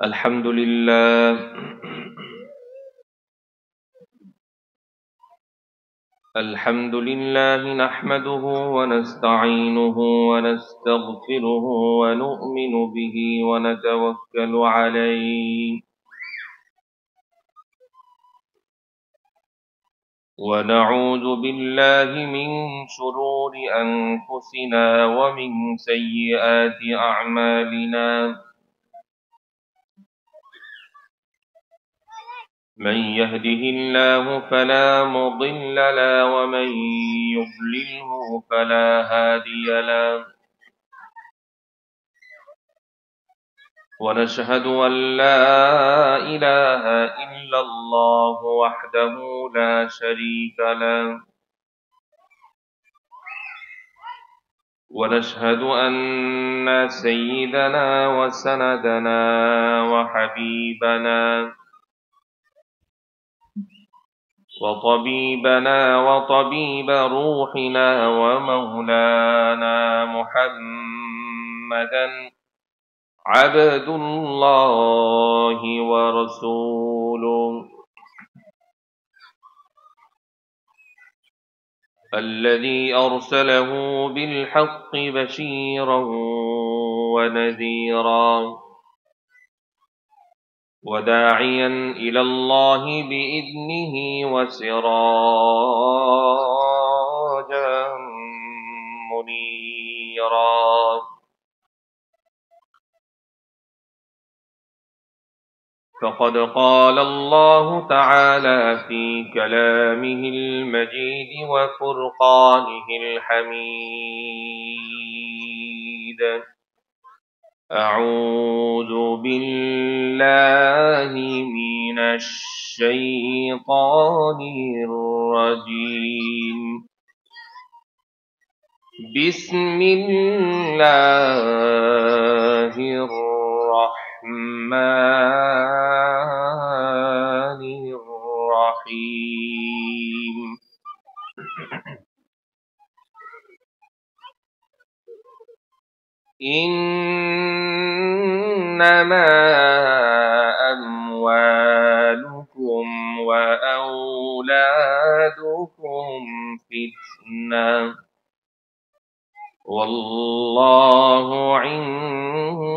الحمد لله الحمد لله نحمده ونستعينه ونستغفره ونؤمن به ونتوكل عليه ونعوذ بالله من شرور أنفسنا ومن سيئات أعمالنا من يهده الله فلا مضل له ومن يضلله فلا هادي له ونشهد أن لا إله إلا الله وحده لا شريك له ونشهد أن سيدنا وسندنا وحبيبنا وطبيبنا وطبيب روحنا ومولانا محمدا عبد الله ورسوله الذي أرسله بالحق بشيرا ونذيرا وداعيا إلى الله بإذنه وسراجا منيرا فقد قال الله تعالى في كلامه المجيد وفرقانه الحميد أعوذ بالله من الشيطان الرجيم بسم الله الرحمن الرحيم إنما أموالكم وأولادكم فتنة والله عنده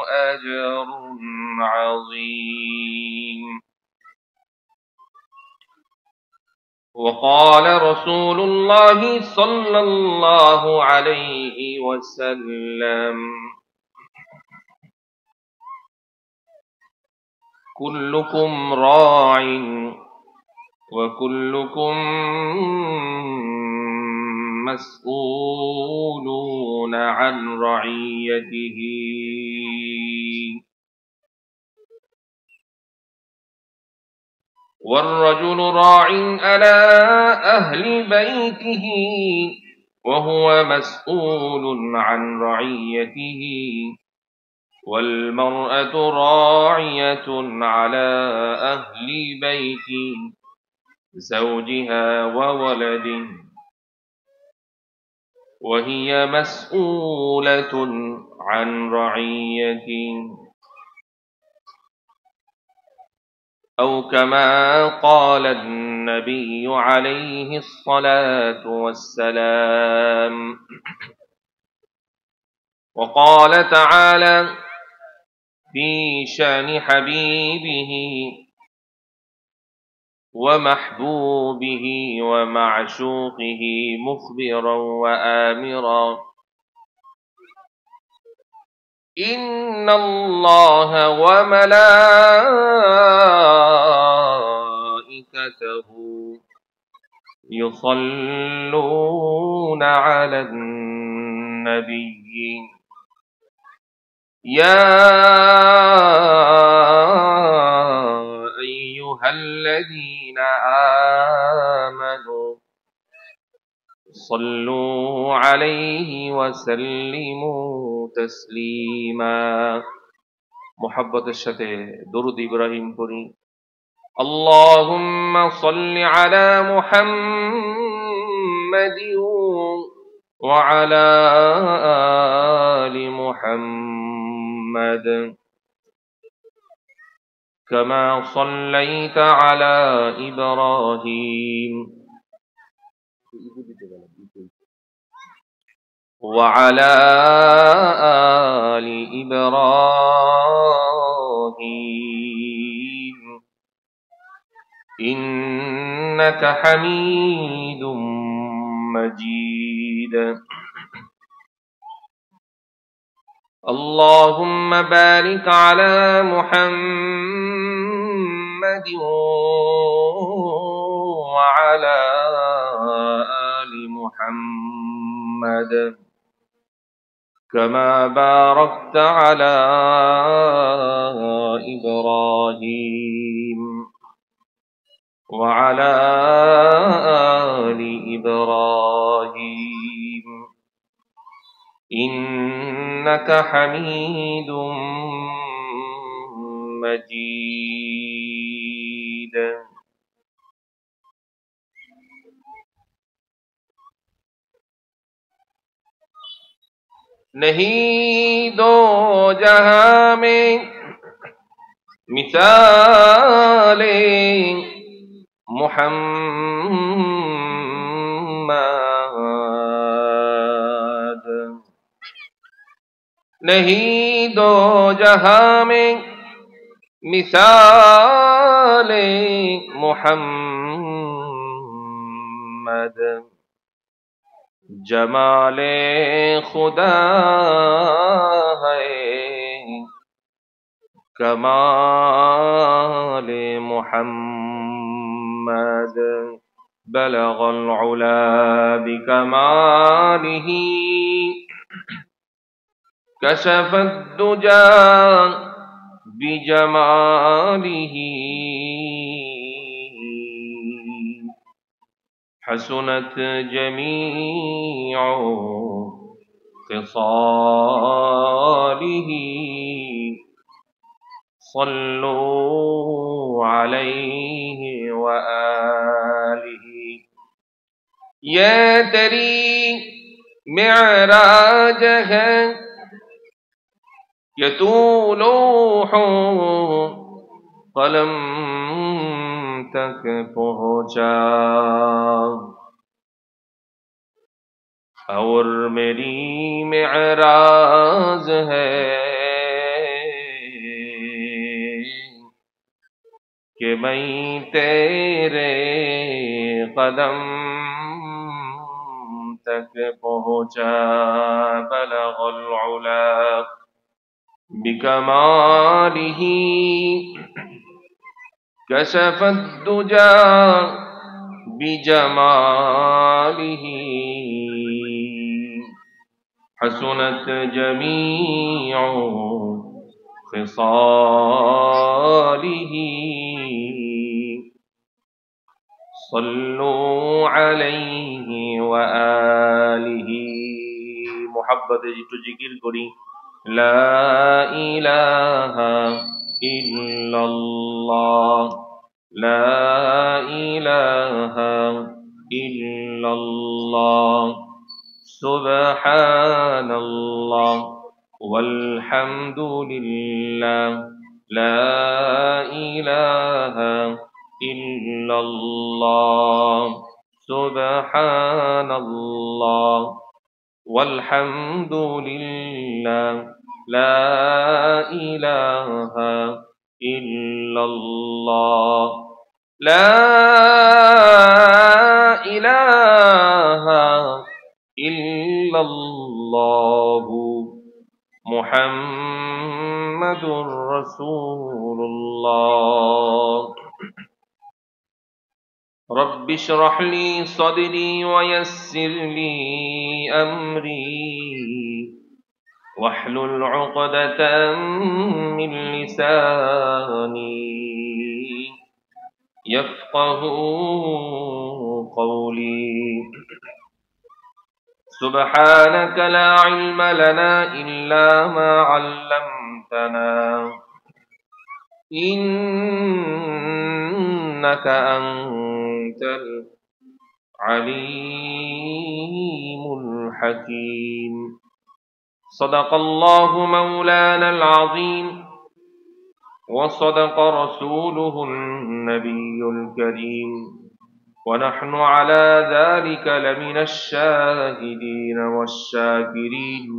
أجر عظيم وقال رسول الله صلى الله عليه وسلم كلكم راع وكلكم مسؤولون عن رعيته والرجل راع على أهل بيته وهو مسؤول عن رعيته والمرأة راعية على أهل بيت زوجها وولده وهي مسؤولة عن رعيته أو كما قال النبي عليه الصلاة والسلام وقال تعالى في شان حبيبه ومحبوبه ومعشوقه مخبرا وآمرا إن الله وملائكته يصلون على النبي يا أيها الذين آمنوا صلوا عليه وسلموا تسليما محبت الشتى درود إبراهيم قري اللهم صل على محمد وعلى آل محمد محمد كما صليت على إبراهيم وعلى آل إبراهيم إنك حميد مجيد اللهم بارك على محمد وعلى آل محمد كما باركت على إبراهيم وعلى آل إبراهيم إنك حميد مجيد नहीं दो जहां में मिसाले मुहम्मद नहीं दो जहां में मिसाले मुहम्मद जमाले खुदा है कमाले मुहम्मद बलगल उला बिकमालिही कशफद दुजा बिजमालिही हसनत जमीअ ख़िसालिही सल्लू अलैहि व आलिहि ये तेरी मेराज है ये तू लौह कलम तक पहुँचा और मेरी मेराज है कि मैं तेरे कदम तक पहुँचा बलगल उला बिकमालिही कशफद दुजा बिजमालिही हसनत जमीअ ख़िसालिही सल्लू अलैहि व आलिहि मोहब्बत একটু জিকির করি লা ইলাহা ইল্লাল্লাহ লা ইলাহা ইল্লাল্লাহ সুবহানাল্লাহ ওয়ালহামদুলিল্লাহ লা ইলাহা ইল্লাল্লাহ সুবহানাল্লাহ ওয়ালহামদুলিল্লাহ লা ইলাহা ইল্লাল্লাহ লা ইলাহা ইল্লাল্লাহু মুহাম্মাদুর রাসূলুল্লাহ رب اشرح لي صدري ويسر لي أمري واحلل عقدة من لساني يفقه قولي سبحانك لا علم لنا إلا ما علمتنا إنك أنت العليم الحكيم صدق الله مولانا العظيم وصدق رسوله النبي الكريم ونحن على ذلك لمن الشاهدين والشاكرين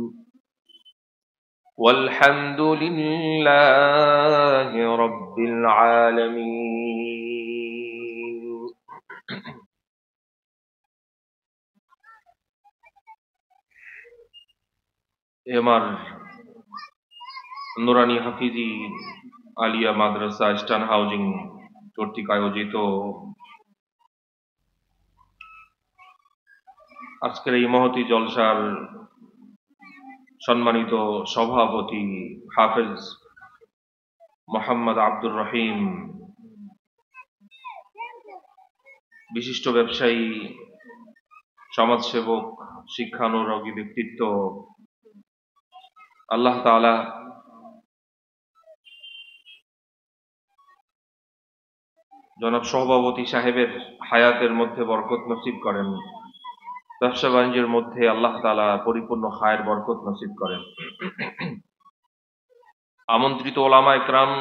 والحمد لله رب العالمين এমার নুরানি হাফিজি আলিয়া মাদ্রাসা ইস্টার্ন হাউজিং কর্তৃক আয়োজিত আজকের এই মহতি জলসার সম্মানিত সভাপতি হাফেজ মোহাম্মদ আব্দুর রহিম, বিশিষ্ট ব্যবসায়ী, সমাজসেবক, শিক্ষানুরাগী ব্যক্তিত্ব, আল্লাহ তাআলা জনাব সভাপতি সাহেবের হায়াতের মধ্যে বরকত নসিব করেন, ব্যবসা বাণিজ্যের মধ্যে আল্লাহ তাআলা পরিপূর্ণ খায়ের বরকত নসিব করেন। আমন্ত্রিত ওলামা ইকরাম,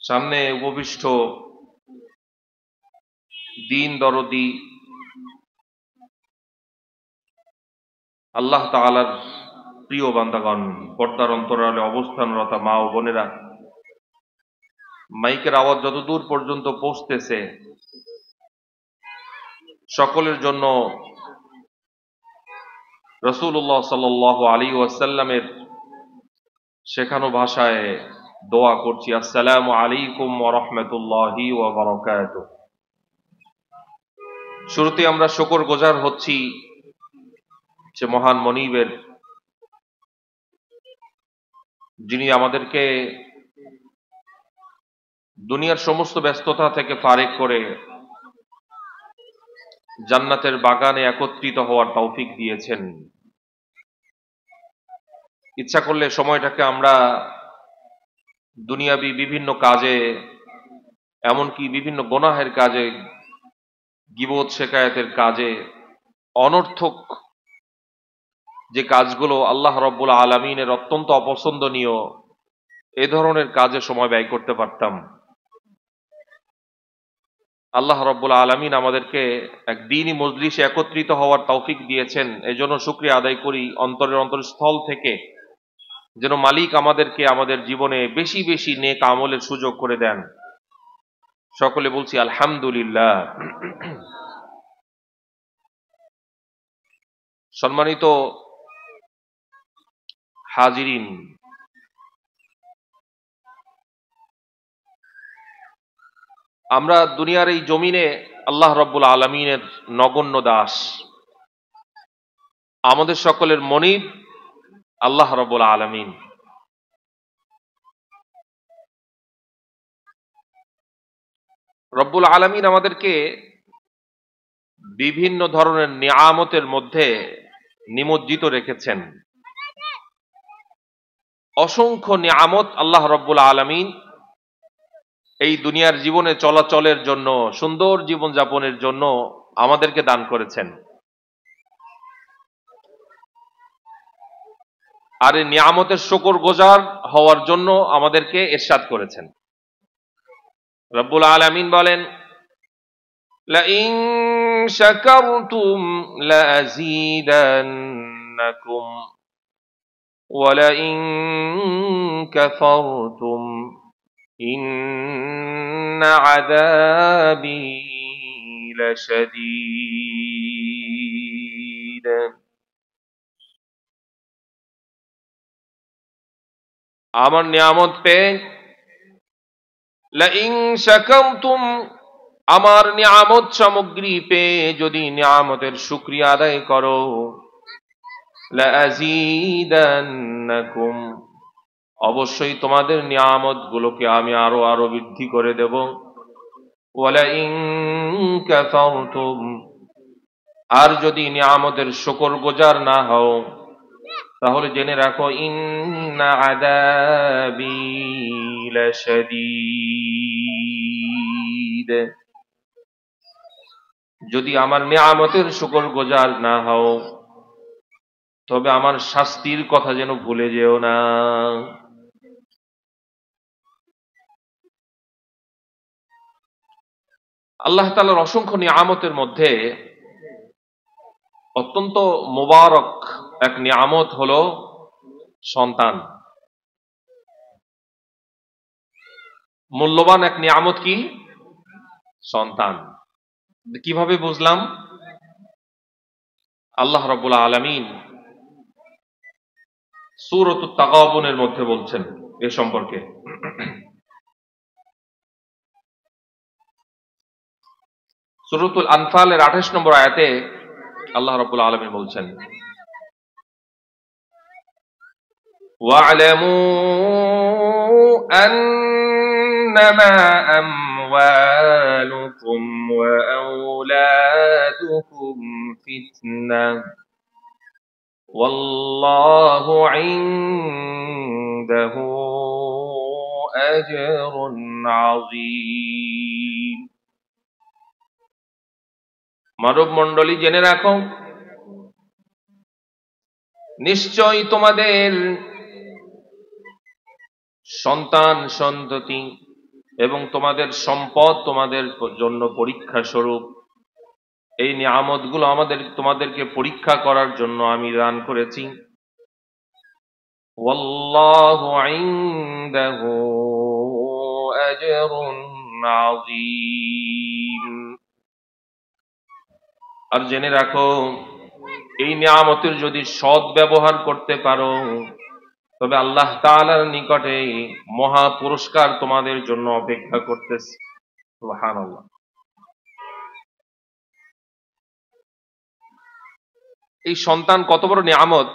সামনে উপবিষ্ট দ্বীন দরদি আল্লাহ তাআলার প্রিয় বান্দাগণ, পর্দার অন্তরালে অবস্থানরত মা ও বোনেরা, মাইকের আওয়াজ যতদূর পর্যন্ত পৌঁছতেছে সকলের জন্য রাসূলুল্লাহ সাল্লাল্লাহু আলাইহি ওয়াসাল্লামের শেখানো ভাষায় দোয়া করছি। আসসালামু আলাইকুম ওয়া রাহমাতুল্লাহি ওয়া বারাকাতুহু। শুরুতে আমরা শুকরগুজার হচ্ছি যে মহান মনিবের, যিনি আমাদেরকে দুনিয়ার সমস্ত ব্যস্ততা থেকে ফারেক করে জান্নাতের বাগানে একত্রিত হওয়ার তৌফিক দিয়েছেন। ইচ্ছা করলে সময়টাকে আমরা দুনিয়াবি বিভিন্ন কাজে, এমনকি বিভিন্ন গুনাহের কাজে, গীবত শেকায়েতের কাজে, অনর্থক যে কাজগুলো আল্লাহ রাব্বুল আলামিনের অত্যন্ত অপছন্দনীয়, এ ধরনের কাজে সময় ব্যয় করতে পারতাম। আল্লাহ রাব্বুল আলামিন আমাদেরকে এক দ্বীনি মজলিসে একত্রিত হওয়ার তৌফিক দিয়েছেন। এজন্য শুকরিয়া আদায় করি অন্তরের অন্তরস্থল থেকে, যেন মালিক আমাদেরকে আমাদের জীবনে বেশি বেশি নেক আমলের সুযোগ করে দেন। সকলে বলছি আলহামদুলিল্লাহ। সম্মানিত হাজিরিন, আমরা দুনিয়ার এই জমিনে আল্লাহ রাব্বুল আলামিনের নগণ্য দাস। আমাদের সকলের মনিব আল্লাহ রাব্বুল আলামিন। রব্বুল আলামিন আমাদেরকে বিভিন্ন ধরনের নিয়ামতের মধ্যে নিমজ্জিত রেখেছেন। অসংখ্য নিয়ামত আল্লাহ রব্বুল আলামিন এই দুনিয়ার জীবনে চলাচলের জন্য, সুন্দর জীবন যাপনের জন্য আমাদেরকে দান করেছেন। আর এই নিয়ামতের শুকরগুজার হওয়ার জন্য আমাদেরকে ইরশাদ করেছেন। রব্বুল আলামিন বলেন, লাইন শাকারতুম লাযীদান্নাকুম ওয়া লাইন কাফারতুম ইন্না আযাবি লাশাদীদ। আমার নিয়ামত পেয়ে, লাইন শাকারতুম, আমার নিয়ামত সামগ্রী পেয়ে যদি নিয়ামতের শুকরিয়া আদায় করো, লাযীদান্নাকুম, অবশ্যই তোমাদের নিয়ামত গুলোকে আমি আরো আরো বৃদ্ধি করে দেব। ওয়ালাইন কাফারতুম, আর যদি নিয়ামতের শুকরগুজার না হও, তাহলে জেনে রাখো ইন্না আযাবি লাশাদীদ, যদি আমার নিয়ামতের শুকরগুজার না হও তবে আমার শাস্তির কথা যেন ভুলে যেও না। আল্লাহ তাআলার অসংখ্য নিয়ামতের মধ্যে অত্যন্ত মোবারক এক নিয়ামত হলো সন্তান। মূল্যবান এক নিয়ামত কি? সন্তান। কিভাবে বুঝলাম? আল্লাহ রাব্বুল আলামিন সূরাতুত তাগাবুনের মধ্যে বলছেন এ সম্পর্কে। সূরাতুল আনফালের 28 নম্বর আয়াতে আল্লাহ রাব্বুল আলামিন বলছেন, ওয়া'লামু আন্নামা আমওয়ালুকুম ওয়া আওলাদুকুম ফিতনাহ ওয়াল্লাহু ইনদাহু আজরুন আযীম। মানব মণ্ডলী জেনে রাখো, নিশ্চয়ই তোমাদের সন্তান সন্ততি এবং তোমাদের সম্পদ তোমাদের জন্য পরীক্ষা স্বরূপ। এই নিয়ামতগুলো তোমাদেরকে পরীক্ষা করার জন্য আমি দান করেছি। ওয়াল্লাহু ইনদাহু আজরুন আযীম। আর জেনে রাখো, এই নিয়ামতের যদি সৎ ব্যবহার করতে পারো তবে আল্লাহ তাআলার নিকটে মহা পুরস্কার তোমাদের জন্য অপেক্ষা করতেছে। সুবহানাল্লাহ। এই সন্তান কত বড় নিয়ামত,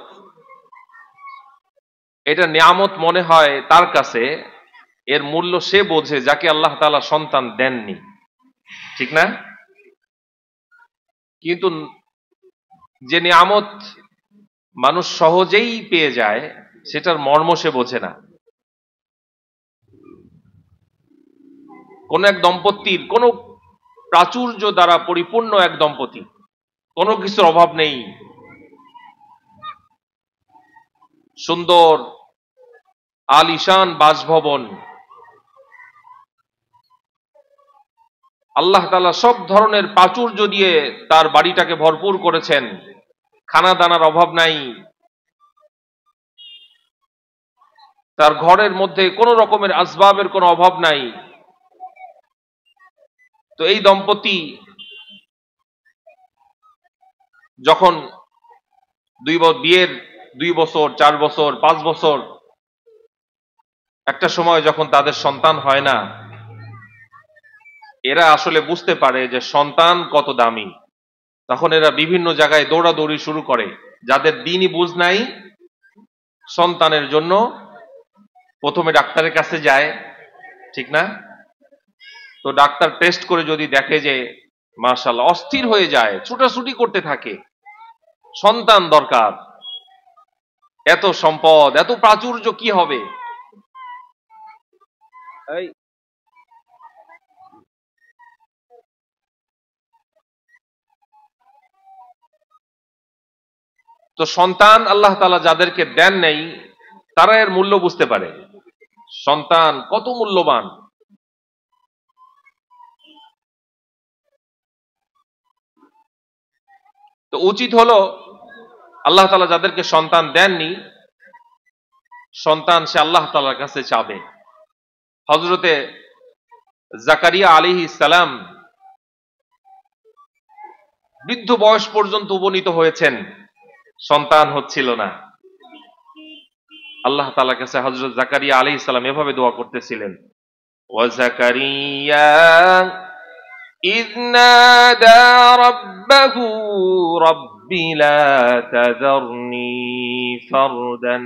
এটা নিয়ামত মনে হয় তার কাছে, এর মূল্য সে বোঝে যাকে আল্লাহ তাআলা সন্তান দেননি, ঠিক না? কিন্তু যে নিয়ামত মানুষ সহজেই পেয়ে যায় সেটার মর্ম সে বোঝে না। কোন এক দম্পতির কোন প্রাচুর্য দ্বারা পরিপূর্ণ এক দম্পতি, কোনো কিছুর অভাব নেই, সুন্দর আলিশান বাসভবন, আল্লাহ তাআলা সব ধরনের প্রাচুর্য দিয়ে তার বাড়িটাকে ভরপুর করেছেন, খানা দানার অভাব নাই, তার ঘরের মধ্যে কোন রকমের আসবাবের কোনো অভাব নাই। তো এই দম্পতি যখন বিয়ের 2 বছর 4 বছর 5 বছর একটা সময় যখন তাদের সন্তান হয় না, এরা আসলে বুঝতে পারে যে সন্তান কত দামি। তখন এরা বিভিন্ন জায়গায় দৌড়াদৌড়ি শুরু করে। যাদের দ্বীনি বুঝ নাই, সন্তানের জন্য প্রথমে ডাক্তারের কাছে যায়, ঠিক না? তো ডাক্তার টেস্ট করে যদি দেখে যে মাশাআল্লাহ, অস্থির হয়ে যায়, ছুটাছুটি করতে থাকে, সন্তান দরকার, এত সম্পদ এত প্রাচুর্য কি হবে। এই তো সন্তান আল্লাহ তাআলা যাদেরকে দেন নাই তারা এর মূল্য বুঝতে পারে, সন্তান কত মূল্যবান। তো উচিত হলো আল্লাহ তাআলা যাদেরকে সন্তান দেননি, সন্তান সে আল্লাহ তাআলার কাছে চাবে। হযরতে জাকারিয়া আলাইহিস সালাম বৃদ্ধ বয়স পর্যন্ত উপনীত হয়েছেন, সন্তান হচ্ছিল না। আল্লাহ তাআলার কাছে হযরত জাকারিয়া আলাইহিস সালাম এভাবে দোয়া করতেছিলেন, ওয়া জাকারিয়া ইয নাদা রাব্বাহু রাব্বি লা তাযারনি ফারদান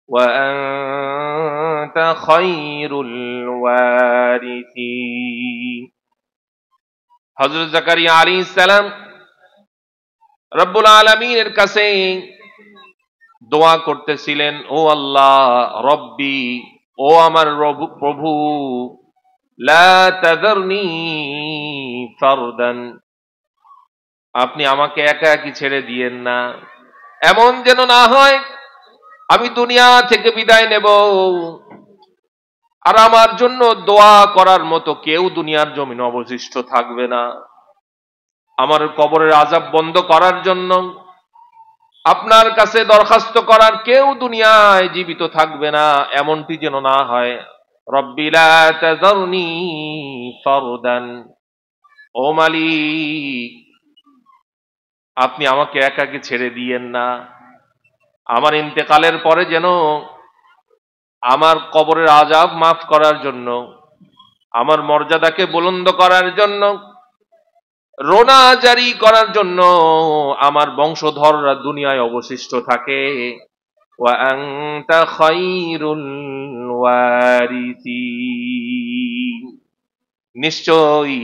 ওয়া আনতা খায়রুল ওয়ারিসিন। হযরত জাকারিয়া আলাইহিস সালাম রব্বুল আলামিনের কাছে দোয়া করতেছিলেন, ও আল্লাহ, রব্বি, ও আমার প্রভু, লা তাযারনি ফারদান, আপনি আমাকে একা একই ছেড়ে দিয়েন না, এমন যেন না হয় আমি দুনিয়া থেকে বিদায় নেব আর আমার জন্য দোয়া করার মতো কেউ দুনিয়ার জমিনে অবশিষ্ট থাকবে না। আমার কবরের আযাব বন্ধ করার জন্য আপনার কাছে দরখাস্ত করার কেউ দুনিয়ায় জীবিত থাকবে না, এমনটি যেন না হয়। রব্বি লা তাযারনি ফারদান, ও মালিক আপনি আমাকে একাকী ছেড়ে দিয়েন না। আমার ইন্তেকালের পরে যেন আমার কবরের আযাব মাফ করার জন্য, আমার মর্যাদাকে বুলন্দ করার জন্য, রোনা জারি করার জন্য আমার বংশধররা দুনিয়ায় অবশিষ্ট থাকে। ওয়া আনতা খায়রুল ওয়ারিসিন, নিশ্চয়ই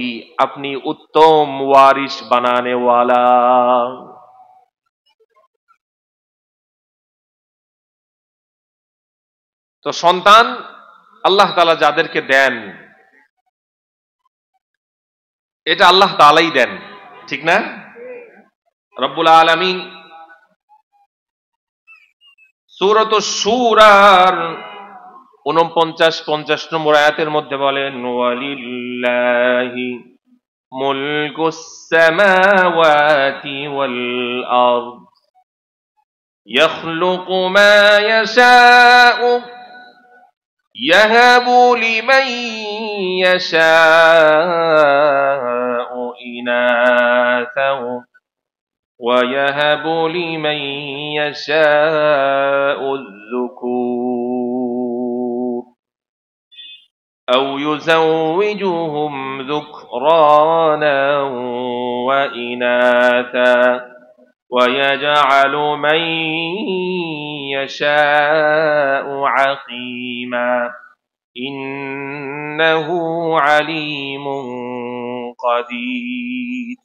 আপনি উত্তম ওয়ারিস বানানেওয়ালা। তো সন্তান আল্লাহ তাআলা যাদেরকে দেন এটা আল্লাহ তাআলাই দেন, ঠিক না? রব্বুল আলামিন সূরাতুশ শূরার 49-50 নম্বর আয়াতের মধ্যে বলেন, ওয়ালিল্লাহি মুলকুস সামাওয়াতি ওয়াল আরদ ইয়াখলুকু মা ইয়াশাউ ইয়াহাবু লিমান ইয়াশাউ ইনাসাও ويهب لمن يشاء الذكور أو يزوجهم ذكرانا وإناثا ويجعل من يشاء عقيما إنه عليم قدير।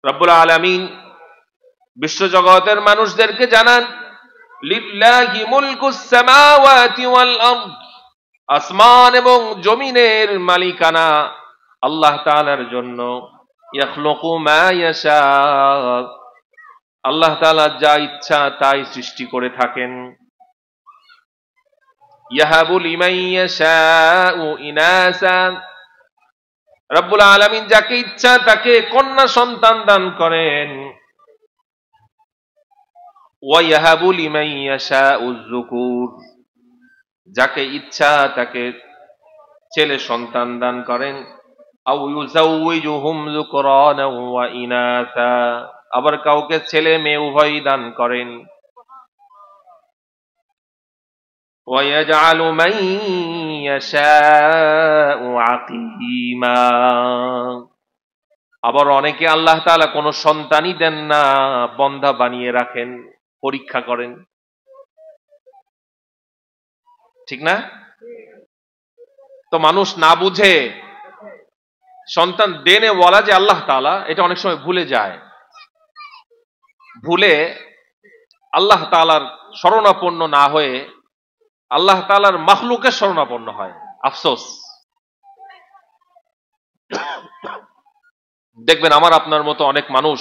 রব্বুল আলামিন বিশ্বজগতের মানুষদেরকে জানান, লিল্লাহি মুলকুস সামাওয়াতি ওয়াল আরদ, আসমান এবং জমিনের মালিকানা আল্লাহ তাআলার জন্য। ইয়াখলুকু মা ইয়াশা, আল্লাহ তাআলা যা ইচ্ছা তাই সৃষ্টি করে থাকেন। ইয়াহাবু লিমান ইয়াশাউ ইনাসা, রব্বুল আলামিন যাকে ইচ্ছা তাকে কন্যা সন্তান দান করেন। ওয়া ইয়াহাবু লিমান ইয়াশাউ যুকুর, যাকে ইচ্ছা তাকে ছেলে সন্তান দান করেন। আও ইউযাউযুহুম যুকরানা ওয়া ইনাসা, আবার কাউকে ছেলে মেয়ে উভয়ই দান করেন। ওয়া ইয়াজআলু মান ইয়াশাউ আকিমা, আবার অনেকে আল্লাহ তাআলা কোনো সন্তানই দেন না, বন্ধা বানিয়ে রাখেন, পরীক্ষা করেন, ঠিক না? তো মানুষ না বুঝে সন্তান দেনে ওয়ালা যে আল্লাহ তাআলা, এটা অনেক সময় ভুলে যায়। ভুলে আল্লাহ তাআলার শরণাপন্ন না হয়ে আল্লাহ তাআলার মাখলুকের শরণাপন্ন হয়। আফসোস। দেখবেন আমার আপনার মতো অনেক মানুষ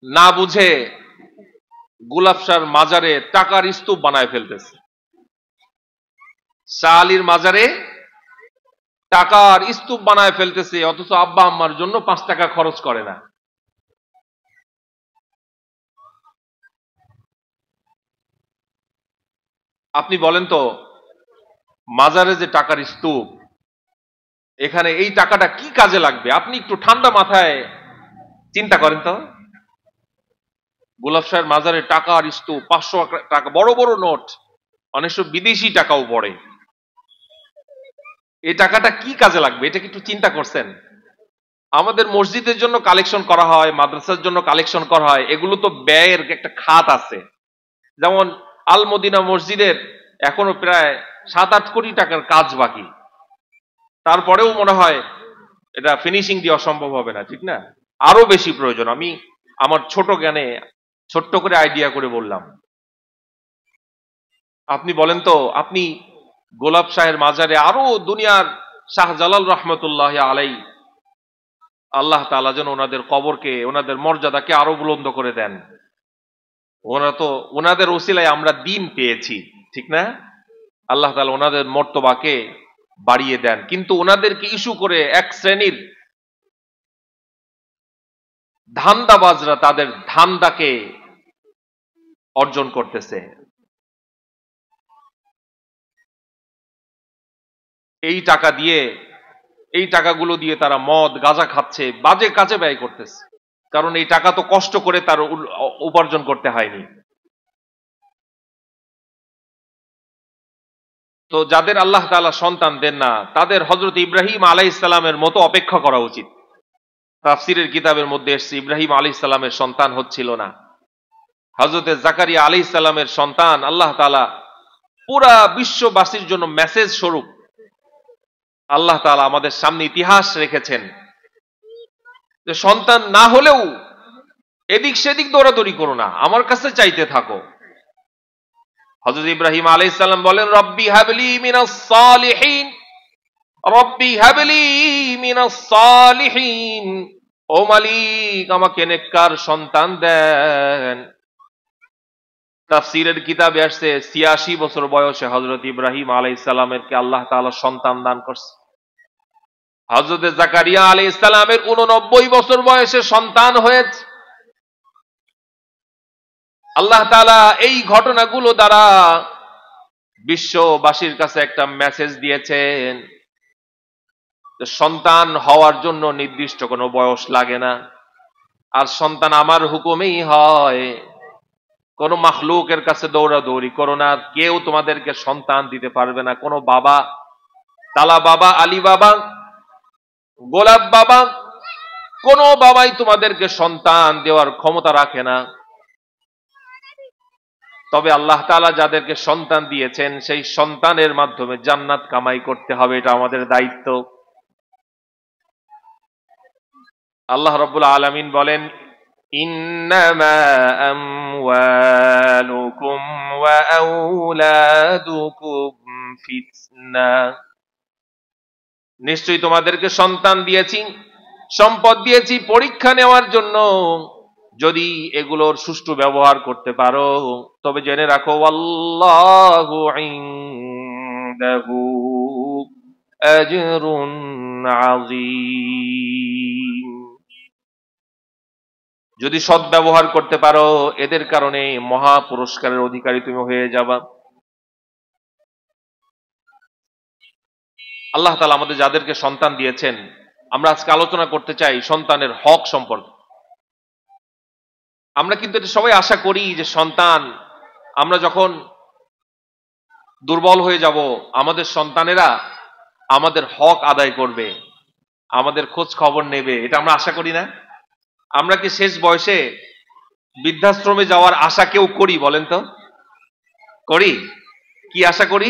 না বুঝে গোলাপ শাহর মাজারে টাকার স্তূপ বানায় ফেলতেছে। শাহ আলীর মাজারে টাকার স্তূপ বানায় ফেলতেছে, অথচ আব্বা আম্মার জন্য 5 টাকা খরচ করে না। আপনি বলেন তো, মাজারে যে টাকার স্তূপ, এখানে এই টাকাটা কি কাজে লাগবে? আপনি একটু ঠান্ডা মাথায় চিন্তা করেন তো। গোলাপ শাহের মাজারে টাকার স্তূপ, 500 টাকা, বড় বড় নোট, অনেক সব বিদেশি টাকাও পড়ে। এই টাকাটা কি কাজে লাগবে? এটা কি একটু চিন্তা করছেন? আমাদের মসজিদের জন্য কালেকশন করা হয়, মাদ্রাসার জন্য কালেকশন করা হয়, এগুলো তো ব্যয়ের একটা খাত আছে। যেমন আল মদিনা মসজিদের এখনো প্রায় 7-8 কোটি টাকার কাজ বাকি, তারপরেও মনে হয় এটা ফিনিশিং দিয়ে অসম্ভব হবে না, ঠিক না? আরো বেশি প্রয়োজন। আমি আমার ছোট জ্ঞানে ছোট্ট করে আইডিয়া করে বললাম। আপনি বলেন তো, আপনি গোলাপ শাহের মাজারে আরো দুনিয়ার শাহজালাল রহমতুল্লাহ আলাই আল্লাহ তাআলা যেন ওনাদের কবরকে, ওনাদের মর্যাদাকে আরো বুলন্দ করে দেন। ওনাদের ওসিলায় আমরা দিন পেয়েছি, ঠিক না? আল্লাহ তাআলা ওনাদের মর্তবাকে বাড়িয়ে দেন। কিন্তু ওনাদেরকে ইস্যু করে এক শ্রেণীর ধান্দাবাজরা তাদের ধান্দাকে অর্জন করতেছে। এই টাকাগুলো দিয়ে তারা মদ গাঁজা খাচ্ছে, বাজে কাজে ব্যয় করতেছে। কারণ এই টাকা তো কষ্ট করে তার উপার্জন করতে হয়নি। তো যাদের আল্লাহ তাআলা সন্তান দেন না, তাদের হযরত ইব্রাহিম আলাইহিস সালামের মতো অপেক্ষা করা উচিত। তাফসীরের কিতাবের মধ্যে এসেছে ইব্রাহিম আলাইহিস সালামের সন্তান হচ্ছিল না। হযরত জাকারিয়া আলাইহিস সালামের সন্তান আল্লাহ তাআলা পুরা বিশ্ববাসীর জন্য মেসেজ স্বরূপ আল্লাহ তাআলা আমাদের সামনে ইতিহাস রেখেছেন যে সন্তান না হলেও এদিক সেদিক দৌড়াদৌড়ি করো না, আমার কাছে চাইতে থাকো। হযরত ইব্রাহিম আলাইহিস সালাম বলেন, রব্বি হাবলি মিনাস সালিহিন, রব্বি হাবলি মিনাস সালিহিন, ও মালিক আমাকে নেককার সন্তান দেন। তাফসীরের কিতাবে আসছে ৮৬ বছর বয়সে হযরত ইব্রাহিম আলাইহিস সালামেরকে আল্লাহ তাআলা সন্তান দান করছে। হযরত জাকারিয়া আলাইহিস সালামের ৮৯ বছর বয়সে সন্তান হয়েছে। আল্লাহ তাআলা এই ঘটনাগুলো দ্বারা বিশ্ববাসীর কাছে একটা মেসেজ দিয়েছেন যে সন্তান হওয়ার জন্য নির্দিষ্ট কোনো বয়স লাগে না, আর সন্তান আমার হুকুমেই হয়। কোন মাখলুকের কাছে দৌড়াদৌড়ি করো না, কেউ তোমাদেরকে সন্তান দিতে পারবে না। কোন বাবা, তালা বাবা, আলী বাবা, গোলাপ বাবা, কোন বাবাই তোমাদেরকে সন্তান দেওয়ার ক্ষমতা রাখে না। তবে আল্লাহ তাআলা যাদেরকে সন্তান দিয়েছেন সেই সন্তানের মাধ্যমে জান্নাত কামাই করতে হবে, এটা আমাদের দায়িত্ব। আল্লাহ রাব্বুল আলামিন বলেন, ইন্নামা আমওয়ালুকুম ওয়া আওলাদুকুম ফিতনা, নিশ্চয়ই তোমাদেরকে সন্তান দিয়েছি, সম্পদ দিয়েছি পরীক্ষা নেওয়ার জন্য। যদি এগুলোর সুষ্ঠু ব্যবহার করতে পারো তবে জেনে রাখো আল্লাহু ইনদাহু আজরুন আযীম। যদি সৎ ব্যবহার করতে পারো এদের কারণে মহা পুরস্কারের অধিকারী তুমি হয়ে যাবা। আল্লাহ তাআলা আমাদের যাদেরকে সন্তান দিয়েছেন, আমরা আজকে আলোচনা করতে চাই সন্তানের হক সম্পর্কে। আমরা কিন্তু এটা সবাই আশা করি যে সন্তান, আমরা যখন দুর্বল হয়ে যাব আমাদের সন্তানেরা আমাদের হক আদায় করবে, আমাদের খোঁজ খবর নেবে, এটা আমরা আশা করি না? আমরা কি শেষ বয়সে বৃদ্ধাশ্রমে যাওয়ার আশা কেউ করি বলেন তো? করি? কি আশা করি?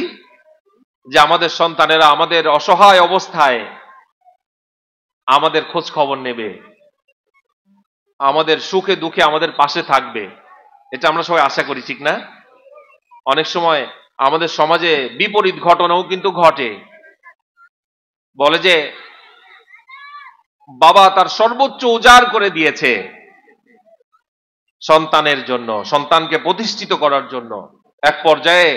যে আমাদের সন্তানেরা আমাদের অসহায় অবস্থায় আমাদের খোঁজ খবর নেবে, আমাদের সুখে দুঃখে আমাদের পাশে থাকবে। এটা আমরা সবাই আশা করি, ঠিক না? অনেক সময় আমাদের সমাজে বিপরীত ঘটনাও কিন্তু ঘটে। বলে যে বাবা তার সর্বোচ্চ উজাড় করে দিয়েছে সন্তানের জন্য, সন্তানকে প্রতিষ্ঠিত করার জন্য। এক পর্যায়ে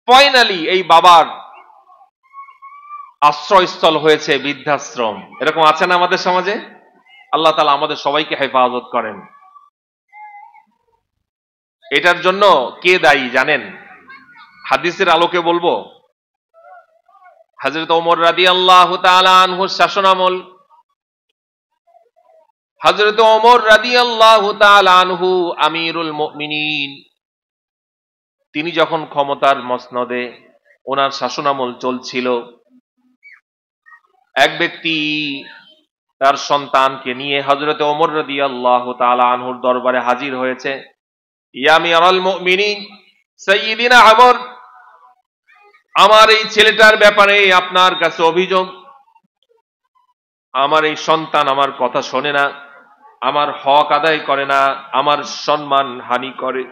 ফাইনালি এই বাবার আশ্রয়স্থল হয়েছে বৃদ্ধাশ্রম। এরকম আছে না আমাদের সমাজে? আল্লাহ তাআলা আমাদের সবাইকে হেফাজত করেন। এটার জন্য কে দায়ী জানেন? হাদিসের আলোকে বলবো, হযরত ওমর রাদিয়াল্লাহু তাআলা আনহুর শাসনামল। হযরত ওমর রাদিয়াল্লাহু তাআলা আনহু আমিরুল মুমিনিন, তিনি যখন ক্ষমতার মসনদে ওনার শাসনামল চলছিল, এক ব্যক্তি তার সন্তানকে নিয়ে হযরত ওমর রাদিয়াল্লাহু তাআলা আনহুর দরবারে হাজির হয়েছে। ইয়া আমিরুল মুমিনিন সাইয়্যিদিনা ওমর, আমার এই ছেলেটার ব্যাপারে আপনার কাছে অভিযোগ। আমার এই সন্তান আমার কথা শোনে না, আমার হক আদায় করে না, আমার সম্মান হানি করে।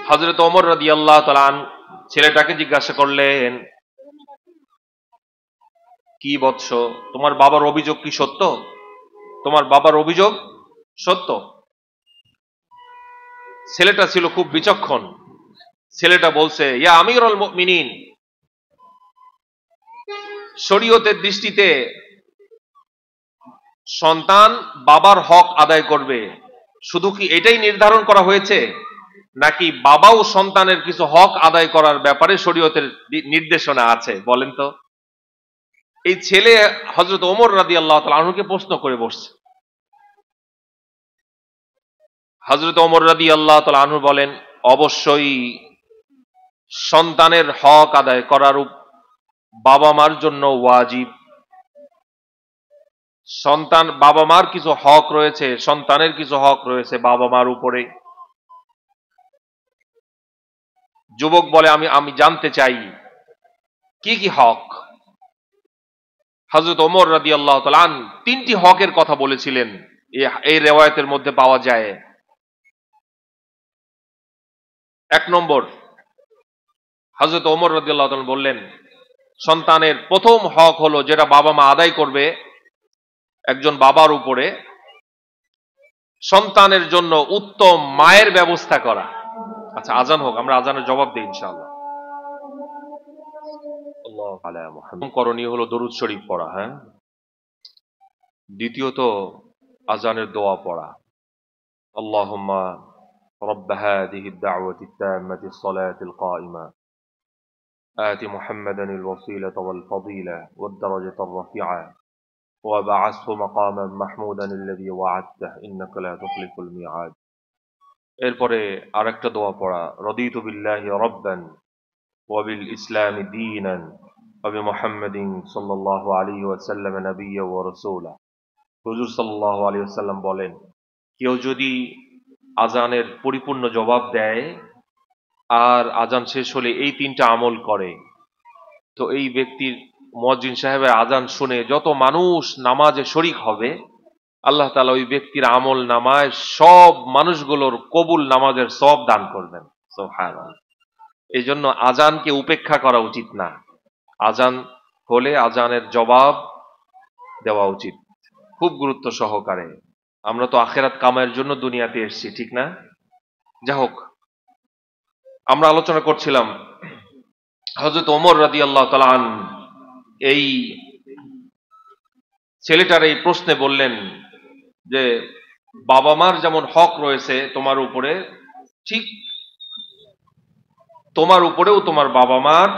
হযরত ওমর রাদিয়াল্লাহু তাআলা ছেলেটাকে জিজ্ঞাসা করলেন, কি বৎস, তোমার বাবার অভিযোগ কি সত্য? তোমার বাবার অভিযোগ সত্য। ছেলেটা ছিল খুব বিচক্ষণ। ছেলেটা বলছে, ইয়া আমিরুল মুমিনিন, শরীয়তের দৃষ্টিতে সন্তান বাবার হক আদায় করবে, শুধু কি এটাই নির্ধারণ করা হয়েছে, নাকি বাবাও সন্তানের কিছু হক আদায় করার ব্যাপারে শরীয়তের নির্দেশনা আছে? বলেন তো। এই ছেলে হযরত ওমর রাদিয়াল্লাহু তাআলা আনহুকে প্রশ্ন করে বসছে। হযরত ওমর রাদিয়াল্লাহু তাআলা আনহু বলেন, অবশ্যই সন্তানের হক আদায় করার বাবা মার জন্য ওয়াজিব। সন্তান, বাবা মার কিছু হক রয়েছে, সন্তানের কিছু হক রয়েছে বাবা মার উপরে। যুবক বলে, আমি জানতে চাই কি কি হক। হযরত ওমর রাদিয়াল্লাহু তাআলা আনহু তিনটি হকের কথা বলেছিলেন, এই রিওয়ায়াতের মধ্যে পাওয়া যায়। এক নম্বর, হযরত ওমর রাদিয়াল্লাহু তাআলা বললেন, সন্তানের প্রথম হক হলো, যেটা বাবা মা আদায় করবে একজন বাবার উপরে, সন্তানের জন্য উত্তম মায়ের ব্যবস্থা করা। আচ্ছা, আজান হোক, আমরা আজানের জবাব দিই ইনশাআল্লাহ। আল্লাহু আলা মুহাম্মাদ। করণীয় হলো দরুদ শরীফ পড়া। হ্যাঁ, দ্বিতীয়ত আজানের দোয়া পড়া। আল্লাহুম্মা رب هذه الدعوة التامة الصلاة القائمة آت محمدا الوسيلة والفضيلة والدرجة الرفيعة وبعثه مقاما محمودا الذي وعدته إنك لا تخلف الميعاد। এরপরে আরেকটা দোয়া পড়া, রদিতু বিল্লাহি রাব্বান ওয়া বিল ইসলামি দীনান ওয়া বিমুহাম্মাদিন সাল্লাল্লাহু আলাইহি ওয়াসাল্লাম নবিয়্যা ওয়া রাসূলা। হুজুর সাল্লাল্লাহু আলাইহি ওয়াসাল্লাম বলেন, কেউ যদি আজানের পরিপূর্ণ জবাব দেয় আর আজান শেষ হলে এই তিনটা আমল করে, তো এই ব্যক্তির, মুয়াজ্জিন সাহেবের আজান শুনে যত মানুষ নামাজে শরীক হবে, আল্লাহ তাআলা ওই ব্যক্তির আমল নামায় সব মানুষগুলোর কবুল নামাজের সওয়াব দান করবেন। সুবহানাল্লাহ। এই জন্য আজানকে উপেক্ষা করা উচিত না। আজান হলে আজানের জবাব দেওয়া উচিত খুব গুরুত্ব সহকারে। আমরা তো আখিরাত কামাইয়ের জন্য দুনিয়াতে এসেছি, ঠিক না? যা হোক, আমরা আলোচনা করছিলাম হযরত ওমর রাদিয়াল্লাহু তাআলা আনহু এই ছেলেটার এই প্রশ্নে বললেন যে, বাবা মার যেমন হক রয়েছে তোমার উপরে, ঠিক তোমার উপরেও তোমার বাবা মার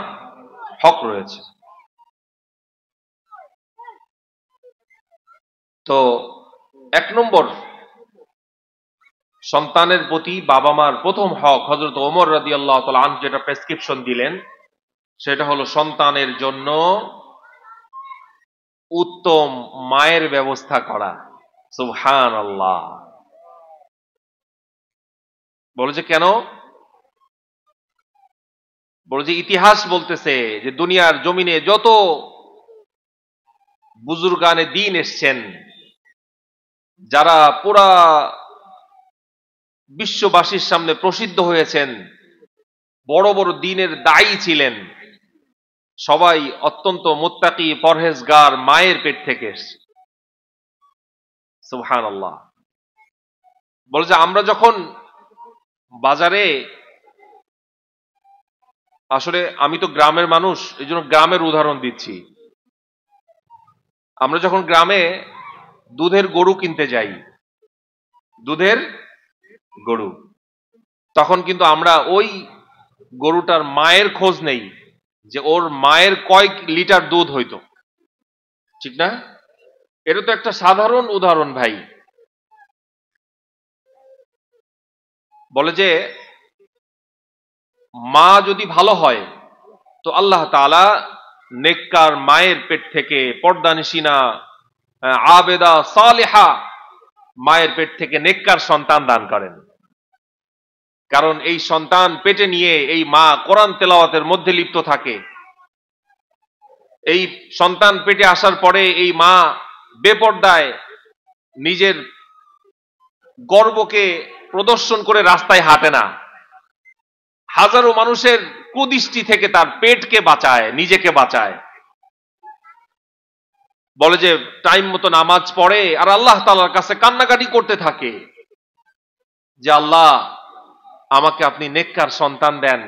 হক রয়েছে। তো এক নম্বর, সন্তানের প্রতি বাবা মার প্রথম হক, হযরত ওমর রাদিয়াল্লাহু তাআলা আনহু যেটা প্রেসক্রিপশন দিলেন, সেটা হলো সন্তানের জন্য উত্তম মায়ের ব্যবস্থা করা। সুবহানাল্লাহ। বলে যে কেন? বলে যে ইতিহাস বলতেছে যে দুনিয়ার জমিনে যত বুজুর্গানে দ্বীন এসছেন, যারা পুরা বিশ্ববাসীর সামনে প্রসিদ্ধ হয়েছেন, বড় বড় দ্বীনের দায়ী ছিলেন, সবাই অত্যন্ত মুত্তাকি পরহেজগার মায়ের পেট থেকে এসছে। সুবহানাল্লাহ। বলে যে আমরা যখন বাজারে, আসলে আমি তো গ্রামের মানুষ, এই জন্য গ্রামের উদাহরণ দিচ্ছি। আমরা যখন গ্রামে দুধের গরু কিনতে যাই, দুধের গরু, তখন কিন্তু আমরা ওই গরুটার মায়ের খোঁজ নেই যে ওর মায়ের কয় লিটার দুধ হইতো, ঠিক না? এটা তো একটা সাধারণ উদাহরণ ভাই। বলে যে মা যদি ভালো হয় তো আল্লাহ তাআলা নেককার মায়ের পেট থেকে, পর্দানিশিনা আবেদা সালেহা মায়ের পেট থেকে নেককার সন্তান দান করেন। কারণ এই সন্তান পেটে নিয়ে এই মা কোরআন তেলাওয়াতের মধ্যে লিপ্ত থাকে। এই সন্তান পেটে আসার পরে এই মা বেপর্দায় নিজের গর্বকে প্রদর্শন করে রাস্তায় হাঁটে না, হাজারো মানুষের কুদৃষ্টি থেকে তার পেটকে বাঁচায়, নিজেকে বাঁচায়। বলে যে টাইম মতো নামাজ পড়ে আর আল্লাহ তাআলার কাছে কান্নাকাটি করতে থাকে যে আল্লাহ আমাকে আপনি নেককার সন্তান দেন,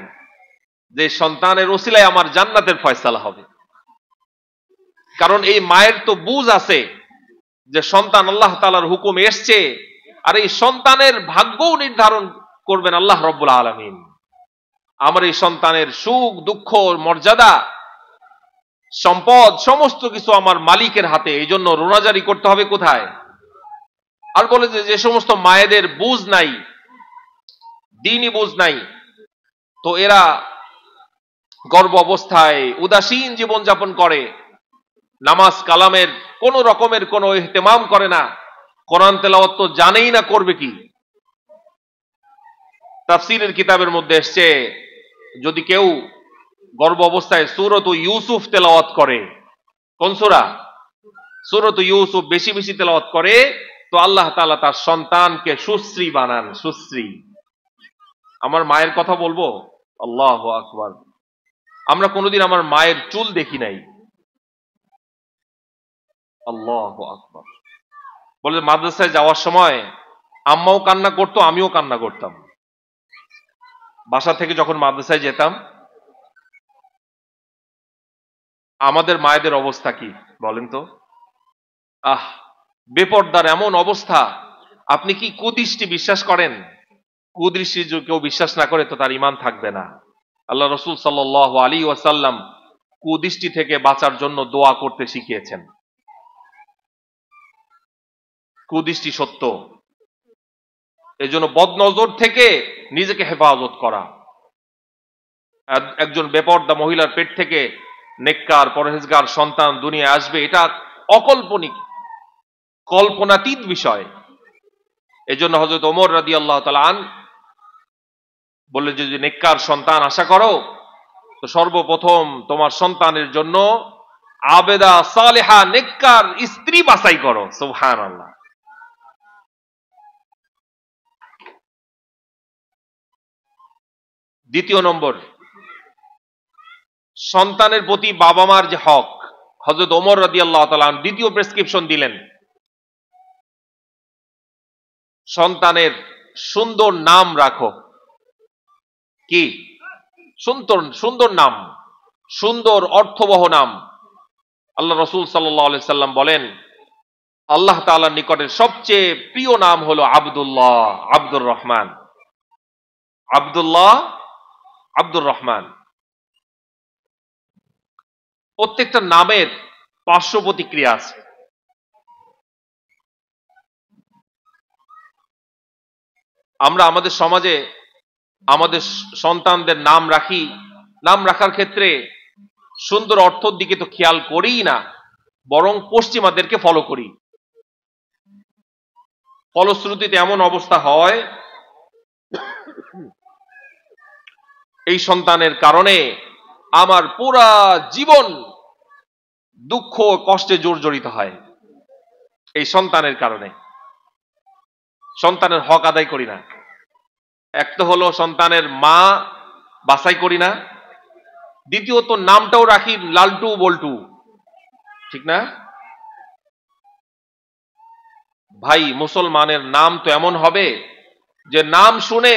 যে সন্তানের ওসিলায় আমার জান্নাতের ফয়সালা হবে। কারণ এই মায়ের তো বুঝ আছে যে সন্তান আল্লাহ তাআলার হুকুম এসছে, আর এই সন্তানের ভাগ্যও নির্ধারণ করবেন আল্লাহ রব্বুল আলামিন। আমার এই সন্তানের সুখ দুঃখ মর্যাদা সম্পদ সমস্ত কিছু আমার মালিকের হাতে, এই জন্য রোনাজারি করতে হবে কোথায়? আর বলে যে সমস্ত মায়েদের বুঝ নাই, দ্বীনি বুঝ নাই, তো এরা গর্ভ অবস্থায় উদাসীন জীবন যাপন করে, নামাজ কালামের কোন রকমের কোনো ইহতেমাম করে না, কোরআন তেলাওয়াত তো জানেই না করবে কি। তাফসীরের কিতাবের মধ্যে এসছে যদি কেউ গর্ভ অবস্থায় সূরাত ইউসুফ তেলাওয়াত করে, কোন সূরা? সূরাত ইউসুফ বেশি বেশি তেলাওয়াত করে, তো আল্লাহ তাআলা তার সন্তানকে সুশ্রী বানান। সুশ্রী। আমার মায়ের কথা বলবো, আল্লাহু আকবার, আমরা কোনোদিন আমার মায়ের চুল দেখি নাই। আল্লাহু আকবার। বলে মাদ্রাসায় যাওয়ার সময় আম্মাও কান্না করতো, আমিও কান্না করতাম। বাসা থেকে যখন মাদ্রাসায় যেতাম, আমাদের মায়েদের অবস্থা কি বলেন তো? বেপর্দার এমন অবস্থা, আপনি কি কুদৃষ্টি বিশ্বাস করেন? কুদৃষ্টি যদি কেউ বিশ্বাস না করে তো তার ঈমান থাকবে না। আল্লাহ রাসূল সাল্লাল্লাহু আলাইহি ওয়াসাল্লাম কুদৃষ্টি থেকে বাঁচার জন্য দোয়া করতে শিখিয়েছেন। কুদৃষ্টি সত্য, এজন্য বদনজর থেকে নিজেকে হেফাজত করা। একজন বেপর্দা মহিলার পেট থেকে নেককার পরহেজগার সন্তান দুনিয়ায় আসবে, এটা অকল্পনিক, কল্পনাতীত বিষয়। এজন্য হযরত ওমর রাদিয়াল্লাহু তাআলা আনহু বললেন যে যদি নেককার সন্তান আশা করো তো সর্বপ্রথম তোমার সন্তানের জন্য আবেদা সালেহা নেককার স্ত্রী বাছাই করো। সুবহানাল্লাহ। দ্বিতীয় নম্বর, সন্তানের প্রতি বাবা মার যে হক, হযরত ওমর রাদিয়াল্লাহু তাআলা আনহু দ্বিতীয় প্রেসক্রিপশন দিলেন, সন্তানের সুন্দর নাম রাখো। কি? সুন্দর সুন্দর নাম, সুন্দর অর্থবহ নাম। আল্লাহ রাসূল সাল্লাল্লাহু আলাইহি সাল্লাম বলেন আল্লাহ তাআলার নিকটের সবচেয়ে প্রিয় নাম হলো আব্দুল্লাহ, আব্দুর রহমান। আব্দুল্লাহ, আব্দুর রহমান। প্রত্যেকটা নামের পার্শ্ব প্রতিক্রিয়া আছে। আমরা আমাদের সমাজে আমাদের সন্তানদের নাম রাখি, নাম রাখার ক্ষেত্রে সুন্দর অর্থের দিকে তো খেয়াল করিই না, বরং পশ্চিমাদেরকে ফলো করি। ফলশ্রুতিতে এমন অবস্থা হয় এই সন্তানের কারণে আমার পুরা জীবন দুঃখ কষ্টে জর্জরিত হয়। এই সন্তানের কারণে সন্তানের হক আদায় করি না। এক তো হলো সন্তানের মা বাছাই করি না, দ্বিতীয়ত নামটাও রাখি লালটু বল্টু, ঠিক না ভাই? মুসলমানের নাম তো এমন হবে যে নাম শুনে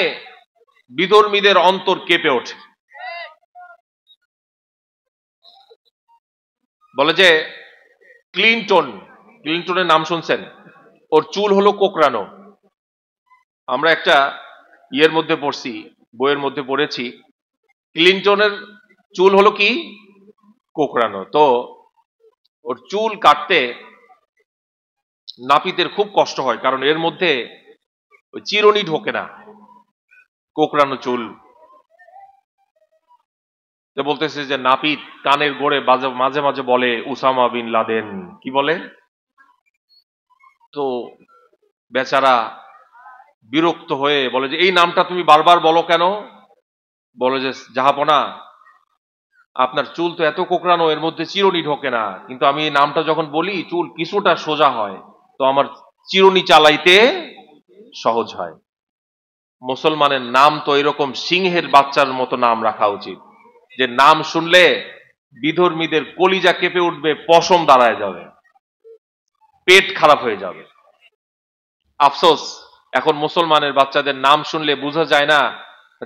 বিধর্মীদের অন্তর কেঁপে ওঠে। বলে যে ক্লিনটন, ক্লিনটনের নাম শুনছেন? ওর চুল হলো কোকড়ানো। আমরা একটা ইয়ের মধ্যে পড়ছি, বইয়ের মধ্যে পড়েছি, ক্লিনটনের চুল হলো কি কোকড়ানো। তো ওর চুল কাটতে নাপিতের খুব কষ্ট হয়, কারণ এর মধ্যে ওই চিরুনি ঢোকে না, কোকড়ানো চুল। বলতেছে যে নাপিত কানের গোড়ে মাঝে মাঝে বলে উসামা বিন লাদেন। কি বলে? তো বেচারা বিরক্ত হয়ে বলে যে এই নামটা তুমি বারবার বলো কেন? বলে যে জাহাপনা, আপনার চুল তো এত কোকড়ানো, এর মধ্যে চিরুনি ঢোকে না, কিন্তু আমি এই নামটা যখন বলি চুল কিছুটা সোজা হয়, তো আমার চিরুনি চালাইতে সহজ হয়। মুসলমানের নাম তো এরকম সিংহের বাচ্চার মতো নাম রাখা উচিত, যে নাম শুনলে বিধর্মীদের কলিজা কেঁপে উঠবে, পশম দাঁড়ায় যাবে। পেট খারাপ হয়ে যাবে। আফসোস, এখন মুসলমানের বাচ্চাদের নাম শুনলে বোঝা যায় না